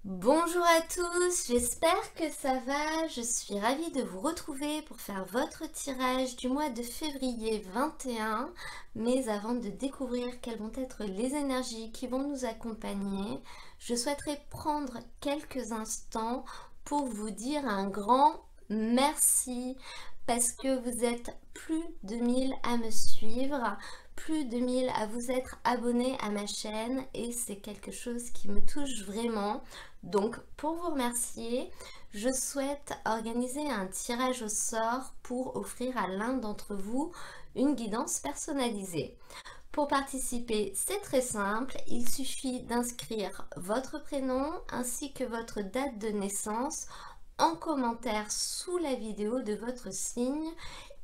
Bonjour à tous, j'espère que ça va. Je suis ravie de vous retrouver pour faire votre tirage du mois de février 21. Mais avant de découvrir quelles vont être les énergies qui vont nous accompagner, je souhaiterais prendre quelques instants pour vous dire un grand merci parce que vous êtes plus de 1000 à me suivre, plus de 1000 à vous être abonnés à ma chaîne et c'est quelque chose qui me touche vraiment. Donc pour vous remercier, je souhaite organiser un tirage au sort pour offrir à l'un d'entre vous une guidance personnalisée. Pour participer, c'est très simple, il suffit d'inscrire votre prénom ainsi que votre date de naissance en commentaire sous la vidéo de votre signe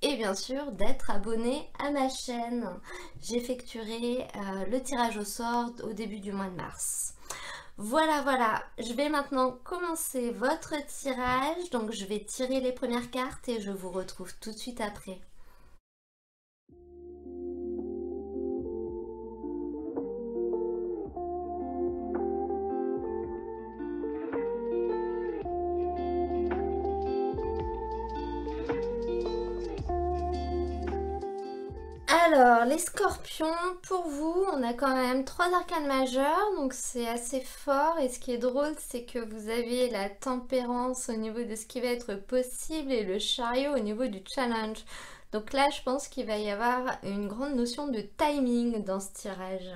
et bien sûr d'être abonné à ma chaîne. J'effectuerai le tirage au sort au début du mois de mars. Voilà, je vais maintenant commencer votre tirage, donc je vais tirer les premières cartes et je vous retrouve tout de suite après. Alors, les scorpions, pour vous, on a quand même 3 arcanes majeures, donc c'est assez fort. Et ce qui est drôle, c'est que vous avez la tempérance au niveau de ce qui va être possible et le chariot au niveau du challenge. Donc là, je pense qu'il va y avoir une grande notion de timing dans ce tirage.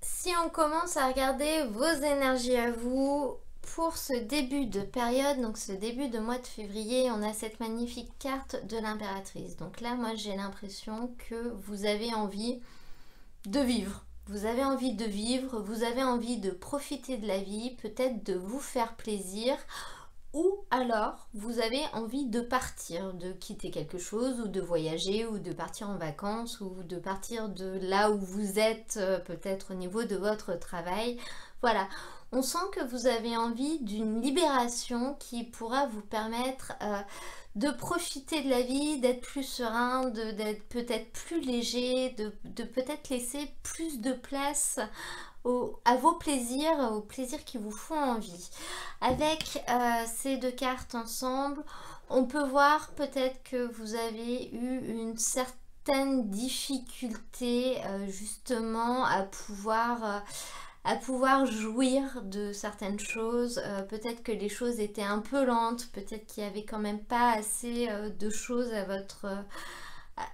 Si on commence à regarder vos énergies à vous, pour ce début de période, donc ce début de mois de février, on a cette magnifique carte de l'impératrice. Donc là, moi, j'ai l'impression que vous avez envie de vivre. Vous avez envie de vivre, vous avez envie de profiter de la vie, peut-être de vous faire plaisir, ou alors vous avez envie de partir, de quitter quelque chose, ou de voyager, ou de partir en vacances, ou de partir de là où vous êtes, peut-être au niveau de votre travail. Voilà. On sent que vous avez envie d'une libération qui pourra vous permettre de profiter de la vie, d'être plus serein, d'être peut-être plus léger, de peut-être laisser plus de place à vos plaisirs, aux plaisirs qui vous font envie. Avec ces deux cartes ensemble, on peut voir peut-être que vous avez eu une certaine difficulté justement à pouvoir jouir de certaines choses. Peut-être que les choses étaient un peu lentes, peut-être qu'il n'y avait quand même pas assez de choses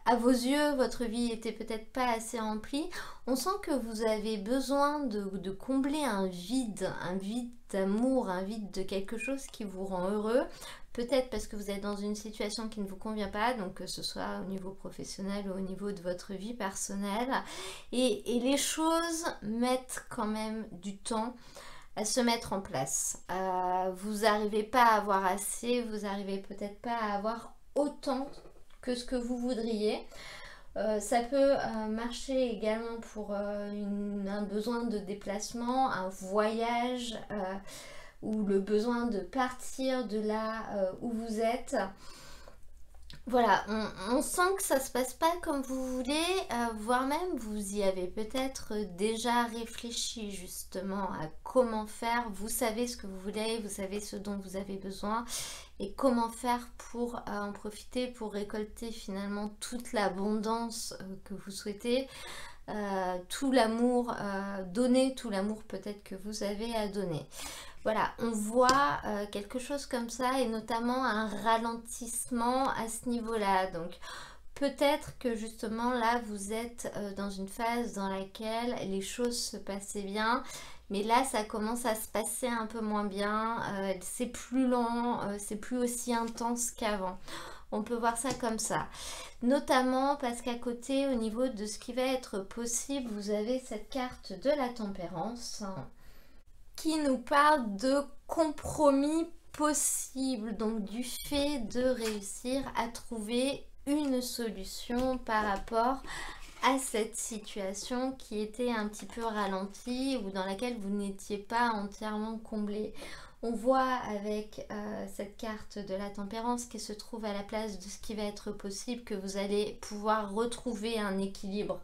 à vos yeux, votre vie était peut-être pas assez remplie. On sent que vous avez besoin de combler un vide d'amour, un vide de quelque chose qui vous rend heureux. Peut-être parce que vous êtes dans une situation qui ne vous convient pas, donc que ce soit au niveau professionnel ou au niveau de votre vie personnelle. Et les choses mettent quand même du temps à se mettre en place. Vous n'arrivez pas à avoir assez, vous n'arrivez peut-être pas à avoir autant que ce que vous voudriez. Ça peut marcher également pour un besoin de déplacement, un voyage ou le besoin de partir de là où vous êtes. Voilà, on sent que ça se passe pas comme vous voulez, voire même vous y avez peut-être déjà réfléchi justement à comment faire. Vous savez ce que vous voulez, vous savez ce dont vous avez besoin et comment faire pour en profiter, pour récolter finalement toute l'abondance que vous souhaitez, tout l'amour, donner tout l'amour peut-être que vous avez à donner. Voilà, on voit quelque chose comme ça et notamment un ralentissement à ce niveau-là. Donc peut-être que justement là vous êtes dans une phase dans laquelle les choses se passaient bien, mais là ça commence à se passer un peu moins bien, c'est plus lent, c'est plus aussi intense qu'avant. On peut voir ça comme ça. Notamment parce qu'à côté, au niveau de ce qui va être possible, vous avez cette carte de la tempérance qui nous parle de compromis possible, donc du fait de réussir à trouver une solution par rapport à cette situation qui était un petit peu ralentie ou dans laquelle vous n'étiez pas entièrement comblé. On voit avec cette carte de la tempérance qui se trouve à la place de ce qui va être possible que vous allez pouvoir retrouver un équilibre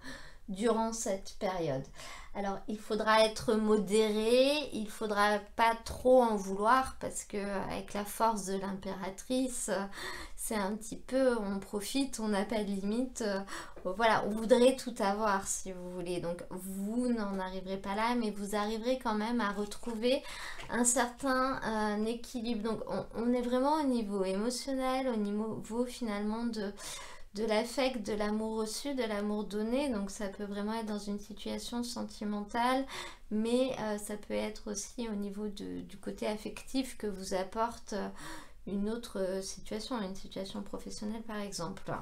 durant cette période. Alors, il faudra être modéré, il faudra pas trop en vouloir parce que avec la force de l'impératrice, c'est un petit peu, on profite, on n'a pas de limite. Voilà, on voudrait tout avoir si vous voulez. Donc, vous n'en arriverez pas là, mais vous arriverez quand même à retrouver un certain équilibre. Donc, on est vraiment au niveau émotionnel, au niveau finalement de l'affect, de l'amour reçu, de l'amour donné. Donc ça peut vraiment être dans une situation sentimentale, mais ça peut être aussi au niveau du côté affectif que vous apporte une autre situation, une situation professionnelle par exemple.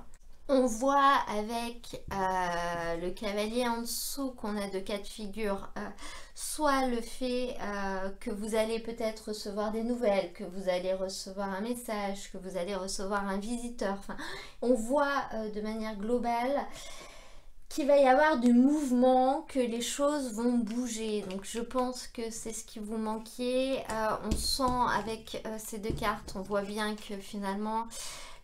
On voit avec le cavalier en dessous qu'on a deux cas de figure, soit le fait que vous allez peut-être recevoir des nouvelles, que vous allez recevoir un message, que vous allez recevoir un visiteur. Enfin, on voit de manière globale qu'il va y avoir du mouvement, que les choses vont bouger. Donc je pense que c'est ce qui vous manquait. On sent avec ces deux cartes, on voit bien que finalement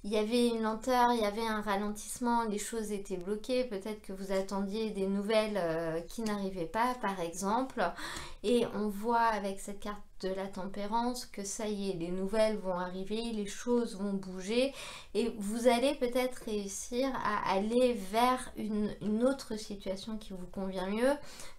il y avait une lenteur, il y avait un ralentissement, les choses étaient bloquées, peut-être que vous attendiez des nouvelles qui n'arrivaient pas par exemple, et on voit avec cette carte de la tempérance que ça y est, les nouvelles vont arriver, les choses vont bouger, et vous allez peut-être réussir à aller vers une autre situation qui vous convient mieux.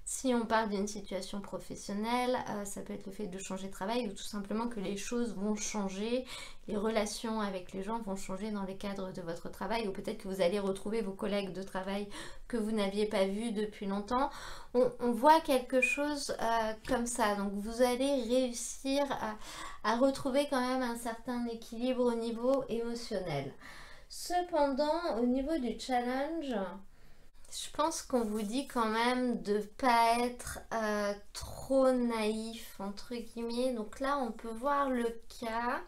Si on parle d'une situation professionnelle, ça peut être le fait de changer de travail ou tout simplement que les choses vont changer, les relations avec les gens vont changer dans le cadre de votre travail, ou peut-être que vous allez retrouver vos collègues de travail que vous n'aviez pas vus depuis longtemps. On voit quelque chose comme ça, donc vous allez réussir à retrouver quand même un certain équilibre au niveau émotionnel. Cependant, au niveau du challenge, je pense qu'on vous dit quand même de ne pas être trop naïf, entre guillemets. Donc là, on peut voir le cas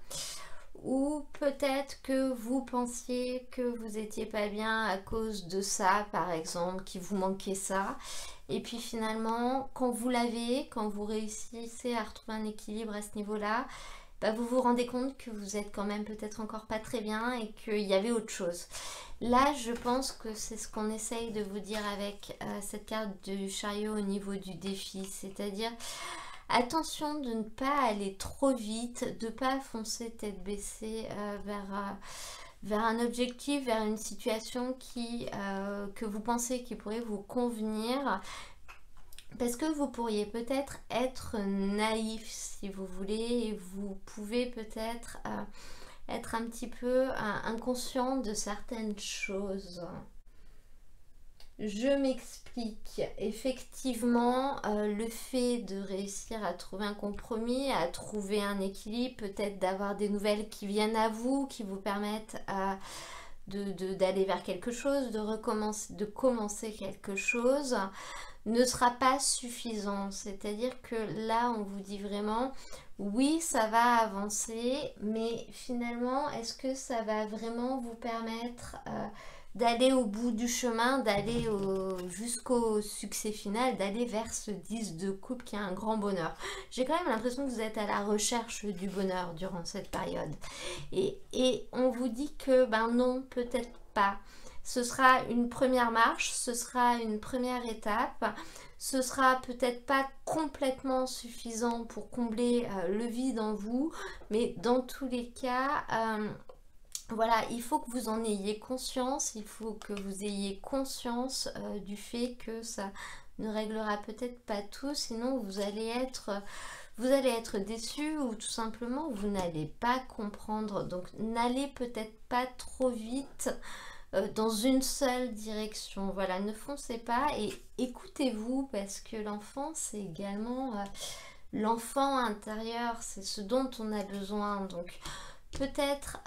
où peut-être que vous pensiez que vous n'étiez pas bien à cause de ça, par exemple, qu'il vous manquait ça. Et puis finalement, quand vous l'avez, quand vous réussissez à retrouver un équilibre à ce niveau-là, bah vous vous rendez compte que vous êtes quand même peut-être encore pas très bien et qu'il y avait autre chose. Là, je pense que c'est ce qu'on essaye de vous dire avec cette carte du chariot au niveau du défi, c'est-à-dire attention de ne pas aller trop vite, de ne pas foncer tête baissée vers un objectif, vers une situation que vous pensez qui pourrait vous convenir. Parce que vous pourriez peut-être être naïf si vous voulez, et vous pouvez peut-être être un petit peu inconscient de certaines choses. Je m'explique. Effectivement, le fait de réussir à trouver un compromis, à trouver un équilibre, peut-être d'avoir des nouvelles qui viennent à vous, qui vous permettent d'aller vers quelque chose, de commencer quelque chose, ne sera pas suffisant. C'est-à-dire que là, on vous dit vraiment, oui, ça va avancer, mais finalement, est-ce que ça va vraiment vous permettre d'aller au bout du chemin, d'aller jusqu'au succès final, d'aller vers ce 10 de coupe qui est un grand bonheur. J'ai quand même l'impression que vous êtes à la recherche du bonheur durant cette période. Et on vous dit que ben non, peut-être pas. Ce sera une première marche, ce sera une première étape. Ce sera peut-être pas complètement suffisant pour combler le vide en vous, mais dans tous les cas, voilà, il faut que vous en ayez conscience, il faut que vous ayez conscience du fait que ça ne réglera peut-être pas tout, sinon vous allez être déçu, ou tout simplement vous n'allez pas comprendre. Donc n'allez peut-être pas trop vite dans une seule direction. Voilà, ne foncez pas et écoutez-vous, parce que l'enfant, c'est également l'enfant intérieur, c'est ce dont on a besoin. Donc peut-être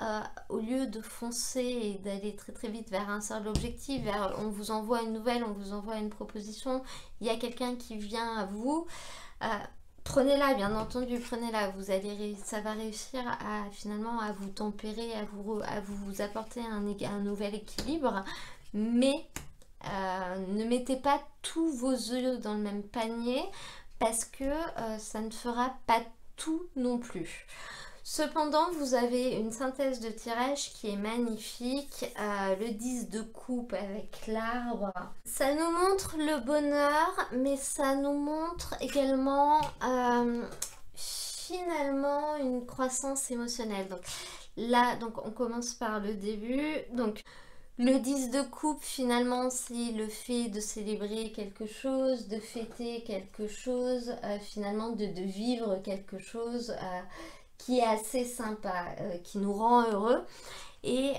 au lieu de foncer et d'aller très très vite vers un seul objectif, on vous envoie une nouvelle, on vous envoie une proposition, il y a quelqu'un qui vient à vous, prenez-la, bien entendu, prenez-la, ça va réussir finalement à vous tempérer, à vous apporter un nouvel équilibre, mais ne mettez pas tous vos œufs dans le même panier, parce que ça ne fera pas tout non plus. Cependant, vous avez une synthèse de tirage qui est magnifique, le 10 de coupe avec l'arbre. Ça nous montre le bonheur, mais ça nous montre également finalement une croissance émotionnelle. Donc là, on commence par le début. Donc le 10 de coupe, finalement, c'est le fait de célébrer quelque chose, de fêter quelque chose, finalement de vivre quelque chose qui est assez sympa, qui nous rend heureux. Et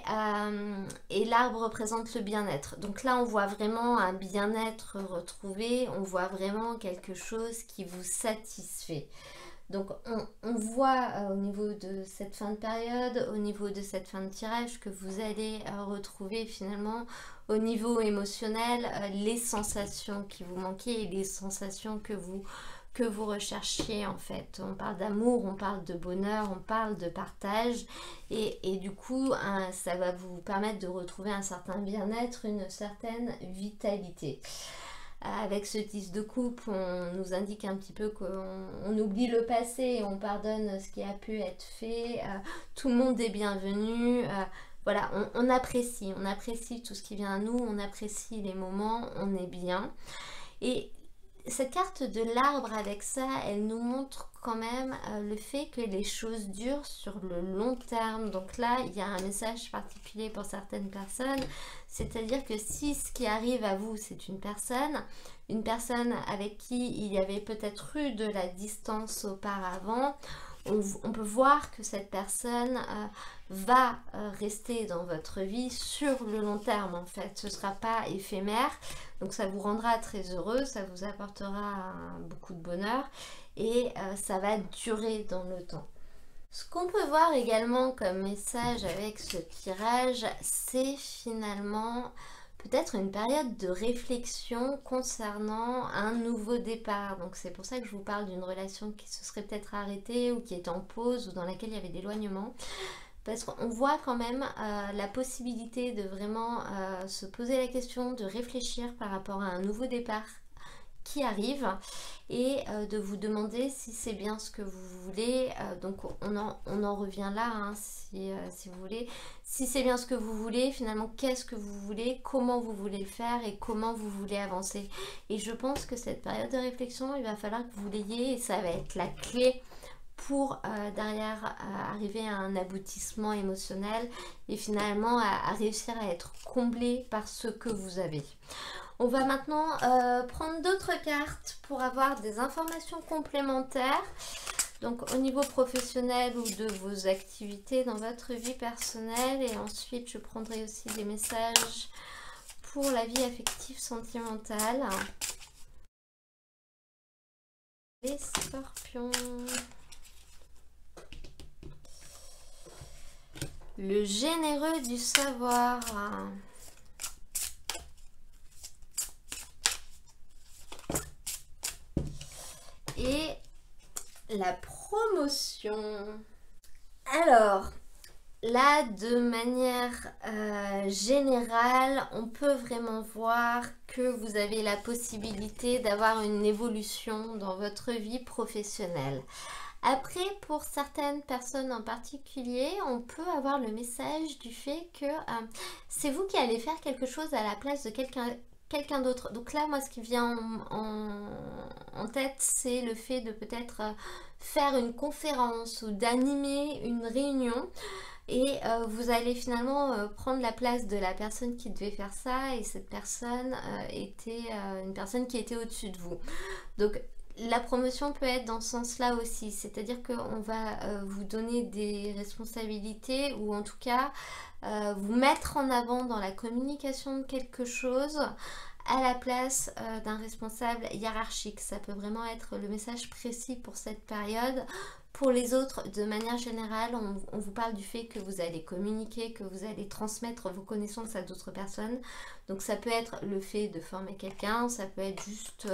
l'arbre représente le bien-être. Donc là, on voit vraiment un bien-être retrouvé, on voit vraiment quelque chose qui vous satisfait. Donc on voit au niveau de cette fin de période, au niveau de cette fin de tirage, que vous allez retrouver finalement au niveau émotionnel les sensations qui vous manquaient et les sensations que vous recherchiez en fait. On parle d'amour, on parle de bonheur, on parle de partage et du coup ça va vous permettre de retrouver un certain bien-être, une certaine vitalité. Avec ce 10 de coupe, on nous indique un petit peu qu'on oublie le passé et on pardonne ce qui a pu être fait. Tout le monde est bienvenu. Voilà, on apprécie tout ce qui vient à nous, on apprécie les moments, on est bien. Et cette carte de l'arbre avec ça, elle nous montre quand même le fait que les choses durent sur le long terme. Donc là, il y a un message particulier pour certaines personnes, c'est-à-dire que si ce qui arrive à vous, c'est une personne avec qui il y avait peut-être eu de la distance auparavant, on peut voir que cette personne va rester dans votre vie sur le long terme en fait. Ce ne sera pas éphémère, donc ça vous rendra très heureux, ça vous apportera beaucoup de bonheur et ça va durer dans le temps. Ce qu'on peut voir également comme message avec ce tirage, c'est finalement peut-être une période de réflexion concernant un nouveau départ. Donc c'est pour ça que je vous parle d'une relation qui se serait peut-être arrêtée ou qui est en pause ou dans laquelle il y avait de l'éloignement. Parce qu'on voit quand même la possibilité de vraiment se poser la question, de réfléchir par rapport à un nouveau départ qui arrive et de vous demander si c'est bien ce que vous voulez. Donc on en revient là, hein, si vous voulez. Si c'est bien ce que vous voulez, finalement, qu'est-ce que vous voulez, comment vous voulez le faire et comment vous voulez avancer. Et je pense que cette période de réflexion, il va falloir que vous l'ayez et ça va être la clé pour derrière arriver à un aboutissement émotionnel et finalement à réussir à être comblé par ce que vous avez. On va maintenant prendre d'autres cartes pour avoir des informations complémentaires. Donc au niveau professionnel ou de vos activités dans votre vie personnelle. Et ensuite je prendrai aussi des messages pour la vie affective sentimentale. Les scorpions. Le généreux du savoir. Et la promotion. Alors, là, de manière générale, on peut vraiment voir que vous avez la possibilité d'avoir une évolution dans votre vie professionnelle. Après, pour certaines personnes en particulier, on peut avoir le message du fait que c'est vous qui allez faire quelque chose à la place de quelqu'un d'autre. Donc là, moi, ce qui vient en tête, c'est le fait de peut-être faire une conférence ou d'animer une réunion. Et vous allez finalement prendre la place de la personne qui devait faire ça. Et cette personne était une personne qui était au-dessus de vous. Donc, la promotion peut être dans ce sens-là aussi, c'est-à-dire qu'on va vous donner des responsabilités ou en tout cas vous mettre en avant dans la communication de quelque chose à la place d'un responsable hiérarchique. Ça peut vraiment être le message précis pour cette période. Pour les autres, de manière générale, on vous parle du fait que vous allez communiquer, que vous allez transmettre vos connaissances à d'autres personnes. Donc ça peut être le fait de former quelqu'un, ça peut être juste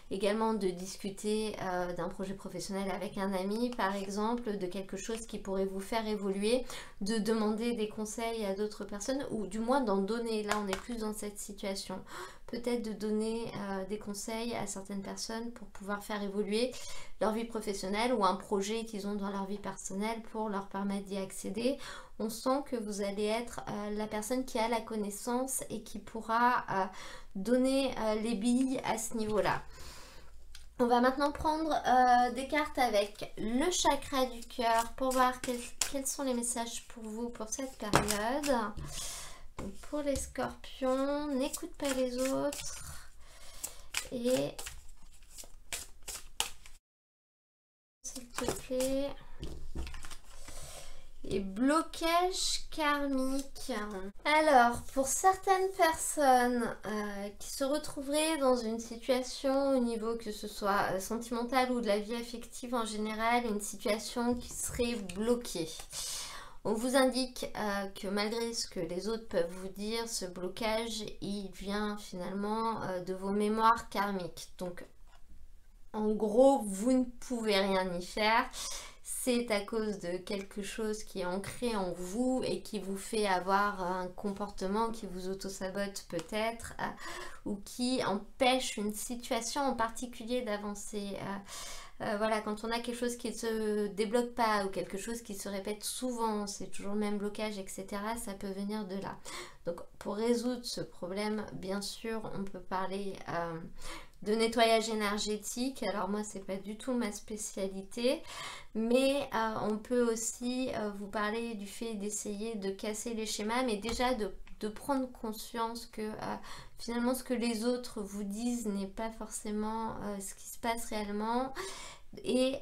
également de discuter d'un projet professionnel avec un ami, par exemple, de quelque chose qui pourrait vous faire évoluer, de demander des conseils à d'autres personnes ou du moins d'en donner. Là, on est plus dans cette situation. peut-être de donner des conseils à certaines personnes pour pouvoir faire évoluer leur vie professionnelle ou un projet qu'ils ont dans leur vie personnelle pour leur permettre d'y accéder. On sent que vous allez être la personne qui a la connaissance et qui pourra donner les billes à ce niveau-là. On va maintenant prendre des cartes avec le chakra du cœur pour voir quels sont les messages pour vous pour cette période. Donc pour les scorpions, n'écoute pas les autres. Et s'il te plaît. Et blocage karmique. Alors, pour certaines personnes qui se retrouveraient dans une situation au niveau que ce soit sentimental ou de la vie affective en général, une situation qui serait bloquée. On vous indique que malgré ce que les autres peuvent vous dire, ce blocage, il vient finalement de vos mémoires karmiques. Donc, en gros, vous ne pouvez rien y faire. C'est à cause de quelque chose qui est ancré en vous et qui vous fait avoir un comportement qui vous auto-sabote peut-être ou qui empêche une situation en particulier d'avancer. Voilà, quand on a quelque chose qui ne se débloque pas ou quelque chose qui se répète souvent, c'est toujours le même blocage, etc., ça peut venir de là. Donc pour résoudre ce problème, bien sûr, on peut parler de nettoyage énergétique. Alors moi, c'est pas du tout ma spécialité, mais on peut aussi vous parler du fait d'essayer de casser les schémas, mais déjà de prendre conscience que finalement ce que les autres vous disent n'est pas forcément ce qui se passe réellement, et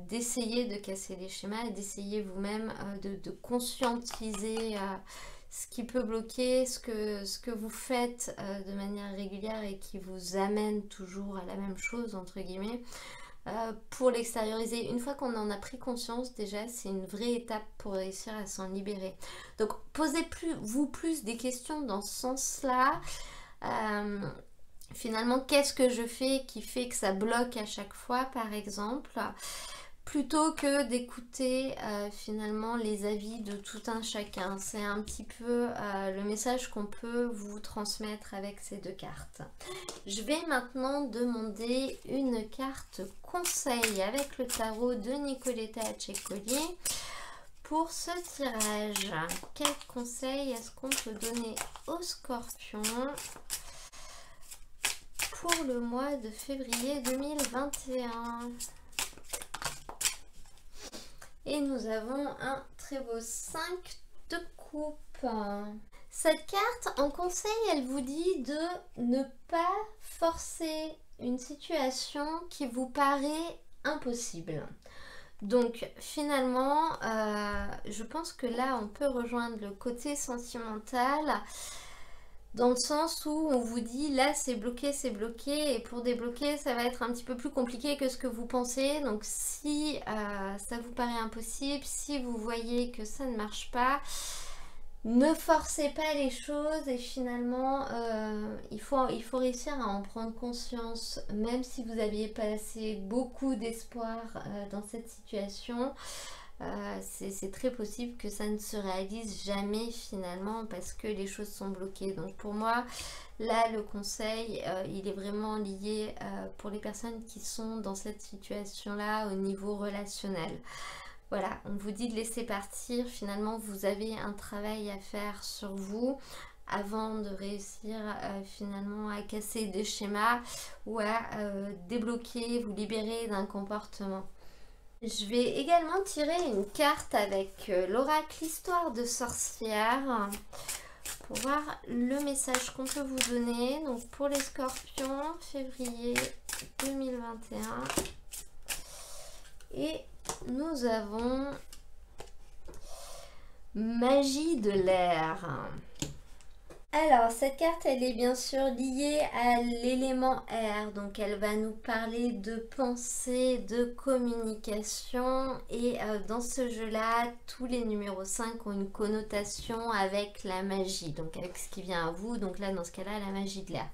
d'essayer de casser les schémas et d'essayer vous-même de conscientiser ce qui peut bloquer, ce que vous faites de manière régulière et qui vous amène toujours à la même chose, entre guillemets, pour l'extérioriser. Une fois qu'on en a pris conscience, déjà, c'est une vraie étape pour réussir à s'en libérer. Donc, posez-vous plus des questions dans ce sens-là. Finalement, qu'est-ce que je fais qui fait que ça bloque à chaque fois, par exemple, plutôt que d'écouter finalement les avis de tout un chacun. C'est un petit peu le message qu'on peut vous transmettre avec ces deux cartes. Je vais maintenant demander une carte conseil avec le tarot de Nicoletta Cecoli. Pour ce tirage, quel conseil est-ce qu'on peut donner aux scorpions pour le mois de février 2021? Et nous avons un très beau 5 de coupe. Cette carte, en conseil, elle vous dit de ne pas forcer une situation qui vous paraît impossible. Donc finalement, je pense que là, on peut rejoindre le côté sentimental, dans le sens où on vous dit là c'est bloqué et pour débloquer ça va être un petit peu plus compliqué que ce que vous pensez. Donc si ça vous paraît impossible, si vous voyez que ça ne marche pas, ne forcez pas les choses et finalement il faut réussir à en prendre conscience. Même si vous aviez passé beaucoup d'espoir dans cette situation, c'est très possible que ça ne se réalise jamais finalement parce que les choses sont bloquées. Donc pour moi, là le conseil, il est vraiment lié pour les personnes qui sont dans cette situation-là au niveau relationnel. Voilà, on vous dit de laisser partir. Finalement, vous avez un travail à faire sur vous avant de réussir finalement à casser des schémas ou à débloquer, vous libérer d'un comportement. Je vais également tirer une carte avec l'oracle Histoire de sorcière pour voir le message qu'on peut vous donner. Donc pour les scorpions, février 2021. Et nous avons magie de l'air. Alors, cette carte, elle est bien sûr liée à l'élément air, donc elle va nous parler de pensée, de communication, et dans ce jeu-là, tous les numéros 5 ont une connotation avec la magie, donc avec ce qui vient à vous, donc là, dans ce cas-là, la magie de l'air.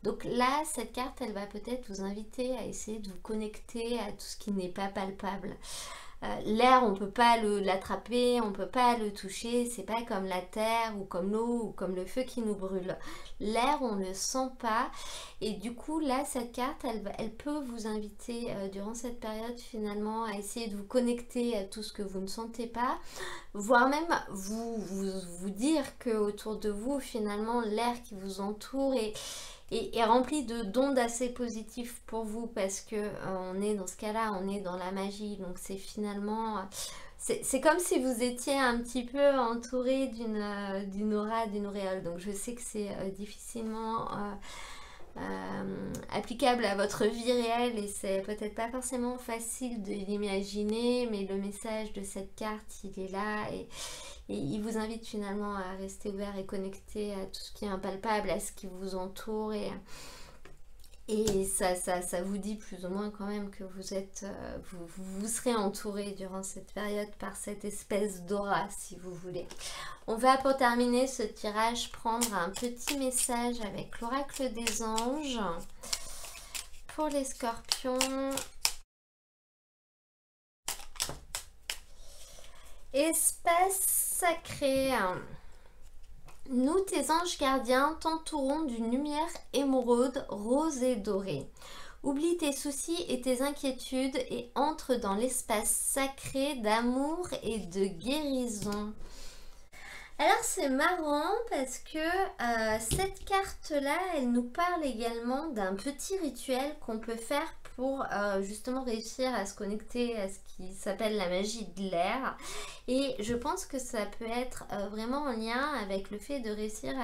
Donc là, cette carte, elle va peut-être vous inviter à essayer de vous connecter à tout ce qui n'est pas palpable, L'air, on ne peut pas l'attraper, on ne peut pas le toucher, c'est pas comme la terre ou comme l'eau ou comme le feu qui nous brûle. L'air, on ne le sent pas et du coup là, cette carte, elle peut vous inviter durant cette période finalement à essayer de vous connecter à tout ce que vous ne sentez pas, voire même vous dire que autour de vous, finalement, l'air qui vous entoure est rempli d'ondes assez positives pour vous parce que on est dans ce cas-là, on est dans la magie. Donc c'est finalement, c'est comme si vous étiez un petit peu entouré d'une aura, d'une auréole. Donc je sais que c'est difficilement applicable à votre vie réelle et c'est peut-être pas forcément facile de l'imaginer, mais le message de cette carte, il est là et il vous invite finalement à rester ouvert et connecté à tout ce qui est impalpable, à ce qui vous entoure et ça vous dit plus ou moins quand même que vous êtes, vous serez entouré durant cette période par cette espèce d'aura, si vous voulez. On va pour terminer ce tirage prendre un petit message avec l'oracle des anges pour les scorpions. Espace sacré. Nous, tes anges gardiens, t'entourons d'une lumière émeraude, rose et dorée. Oublie tes soucis et tes inquiétudes et entre dans l'espace sacré d'amour et de guérison. Alors c'est marrant parce que cette carte-là, elle nous parle également d'un petit rituel qu'on peut faire pour justement réussir à se connecter à ce qui s'appelle la magie de l'air. Et je pense que ça peut être vraiment en lien avec le fait de réussir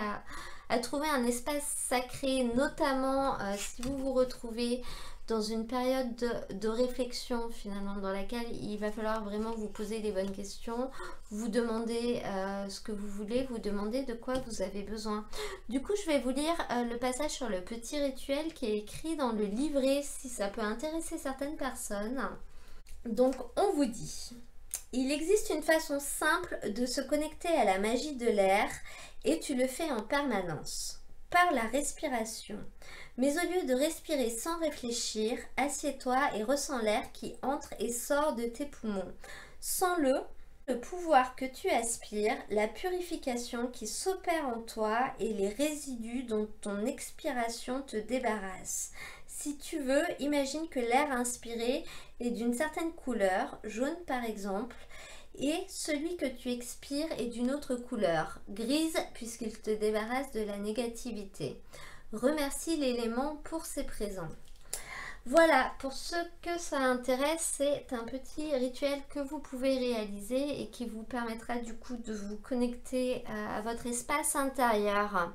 à trouver un espace sacré, notamment si vous vous retrouvez dans une période de réflexion finalement dans laquelle il va falloir vraiment vous poser les bonnes questions, vous demander ce que vous voulez, vous demander de quoi vous avez besoin. Du coup, je vais vous lire le passage sur le petit rituel qui est écrit dans le livret si ça peut intéresser certaines personnes. Donc, on vous dit: il existe une façon simple de se connecter à la magie de l'air et tu le fais en permanence, par la respiration. Mais au lieu de respirer sans réfléchir, assieds-toi et ressens l'air qui entre et sort de tes poumons. Sens-le, le pouvoir que tu aspires, la purification qui s'opère en toi et les résidus dont ton expiration te débarrasse. Si tu veux, imagine que l'air inspiré est d'une certaine couleur, jaune par exemple, et celui que tu expires est d'une autre couleur, grise, puisqu'il te débarrasse de la négativité. Remercie l'élément pour ses présents. Voilà, pour ceux que ça intéresse, c'est un petit rituel que vous pouvez réaliser et qui vous permettra du coup de vous connecter à votre espace intérieur.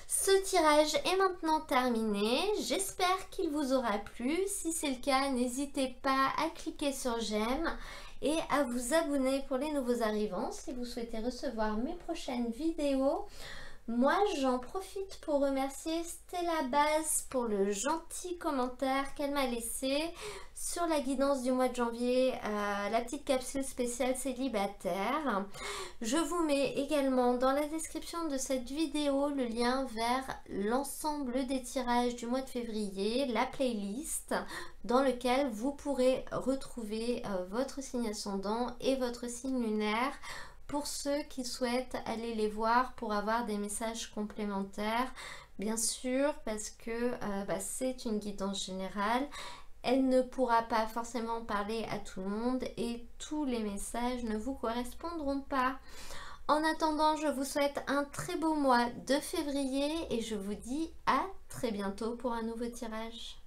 Ce tirage est maintenant terminé, j'espère qu'il vous aura plu. Si c'est le cas, n'hésitez pas à cliquer sur j'aime et à vous abonner pour les nouveaux arrivants si vous souhaitez recevoir mes prochaines vidéos. Moi, j'en profite pour remercier Stella Baz pour le gentil commentaire qu'elle m'a laissé sur la guidance du mois de janvier, la petite capsule spéciale célibataire. Je vous mets également dans la description de cette vidéo le lien vers l'ensemble des tirages du mois de février, la playlist dans lequel vous pourrez retrouver votre signe ascendant et votre signe lunaire, pour ceux qui souhaitent aller les voir pour avoir des messages complémentaires, bien sûr, parce que c'est une guidance générale. Elle ne pourra pas forcément parler à tout le monde et tous les messages ne vous correspondront pas. En attendant, je vous souhaite un très beau mois de février et je vous dis à très bientôt pour un nouveau tirage.